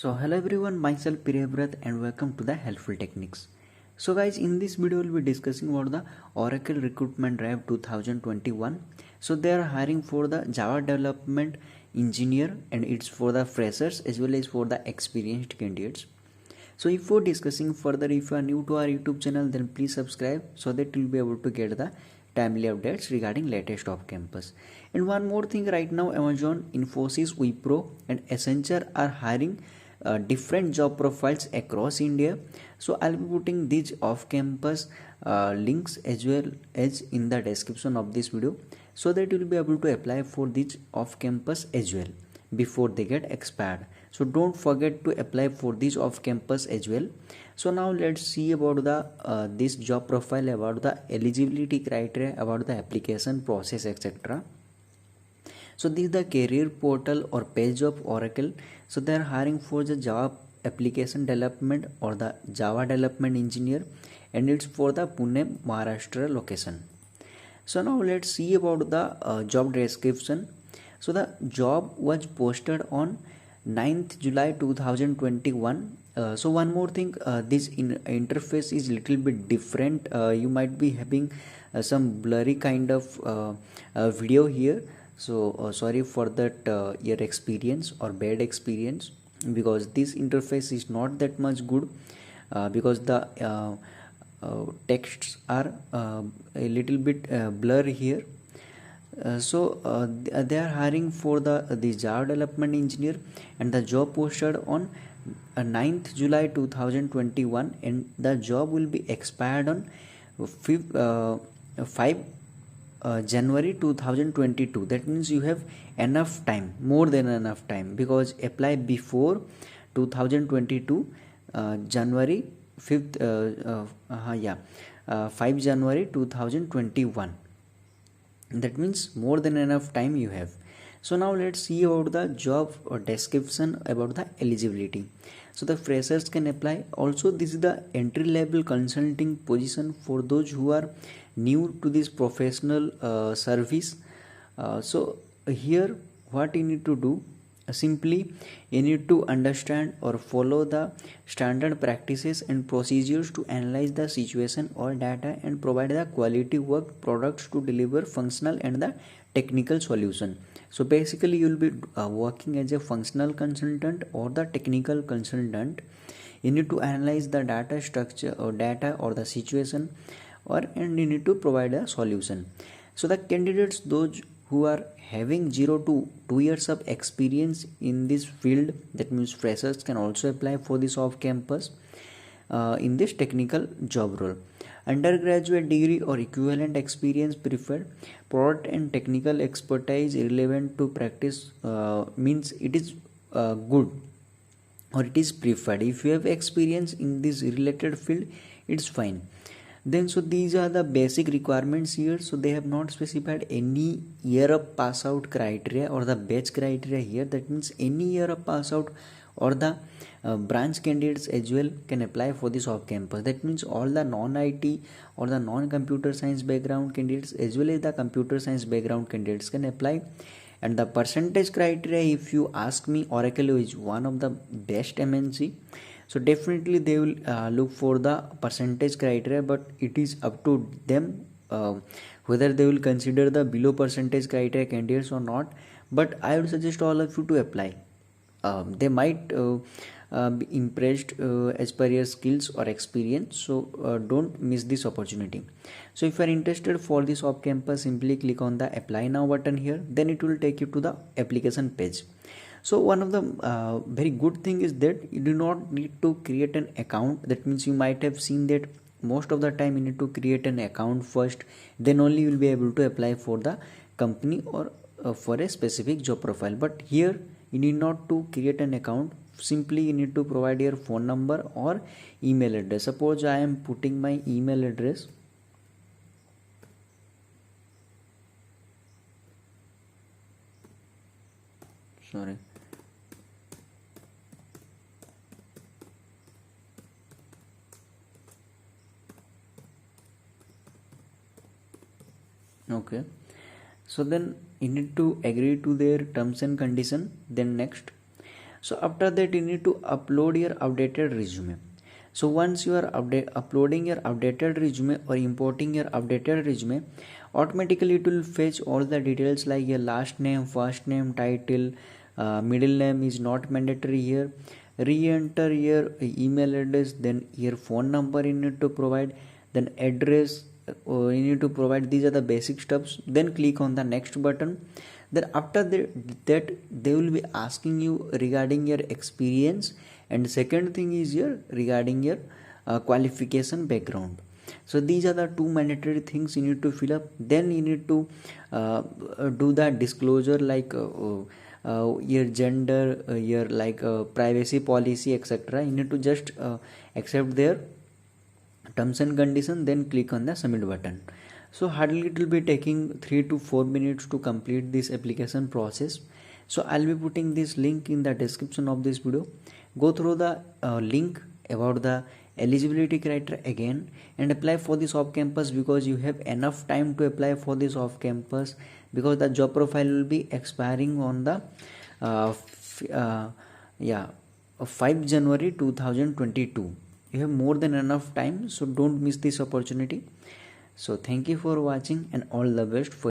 So hello everyone, myself Priyavrat and welcome to the Helpful Techniques. So guys, in this video we'll be discussing about the Oracle Recruitment Drive 2021. So they are hiring for the Java Development Engineer and it's for the freshers as well as for the experienced candidates. So before discussing further, if you are new to our YouTube channel, then please subscribe so that you'll be able to get the timely updates regarding latest off campus. And one more thing, right now Amazon, Infosys, Wipro and Accenture are hiring different job profiles across India. So I'll be putting these off campus links as well as in the description of this video so that you'll be able to apply for these off campus as well before they get expired. So don't forget to apply for this off campus as well. So now let's see about the this job profile, about the eligibility criteria, about the application process, etc. So this is the career portal or page of Oracle. So they are hiring for the Java application development or the Java development engineer, and it's for the Pune, Maharashtra location. So now let's see about the job description. So the job was posted on 9th July 2021. So one more thing, this interface is little bit different. You might be having some blurry kind of video here. So sorry for that your experience or bad experience, because this interface is not that much good, because the texts are a little bit blur here. They are hiring for the Java development engineer, and the job posted on 9th July 2021, and the job will be expired on 5 January 2022. That means you have enough time, more than enough time, because apply before 2022 January 5th 5 January 2021. That means more than enough time you have. So now let's see about the job description, about the eligibility. So the freshers can apply. Also, this is the entry level consulting position for those who are new to this professional service. So here what you need to do, simply you need to understand or follow the standard practices and procedures to analyze the situation or data and provide the quality work products to deliver functional and the technical solution. So basically you will be working as a functional consultant or the technical consultant. You need to analyze the data structure or data or the situation, and you need to provide a solution. So the candidates, those who are having 0 to 2 years of experience in this field, that means freshers, can also apply for this off campus in this technical job role. Undergraduate degree or equivalent experience preferred. Product and technical expertise relevant to practice means it is good, or it is preferred. If you have experience in this related field, it's fine. Then so these are the basic requirements here. So they have not specified any year of pass out criteria or the batch criteria here. That means any year of pass out or the branch candidates as well can apply for this off campus. That means all the non-IT or the non-computer science background candidates as well as the computer science background candidates can apply. And the percentage criteria, if you ask me, Oracle is one of the best MNC. So definitely they will look for the percentage criteria, but it is up to them whether they will consider the below percentage criteria candidates or not. But I would suggest all of you to apply. They might be impressed as per your skills or experience. So don't miss this opportunity. So if you are interested for this off campus, simply click on the apply now button here. Then it will take you to the application page. So one of the very good thing is that you do not need to create an account. That means you might have seen that most of the time you need to create an account first, then only you will be able to apply for the company or for a specific job profile. But here you need not to create an account. Simply you need to provide your phone number or email address. Suppose I am putting my email address. Sorry. Okay, so then you need to agree to their terms and condition. Then next, So after that you need to upload your updated resume. So once you are uploading your updated resume or importing your updated resume, automatically it will fetch all the details like your last name, first name, title, middle name is not mandatory here. Re-enter your email address, then your phone number you need to provide, then address you need to provide. These are the basic steps. Then click on the next button. Then after that they will be asking you regarding your experience, and second thing is your regarding your qualification background. So these are the two mandatory things you need to fill up. Then you need to do the disclosure like your gender, your like privacy policy, etc. You need to just accept their terms and condition, then click on the submit button. So hardly it will be taking 3 to 4 minutes to complete this application process. So I'll be putting this link in the description of this video. Go through the link about the eligibility criteria again and apply for this off campus, because you have enough time to apply for this off campus, because the job profile will be expiring on the yeah 5 January 2022. You have more than enough time, so don't miss this opportunity. So thank you for watching and all the best for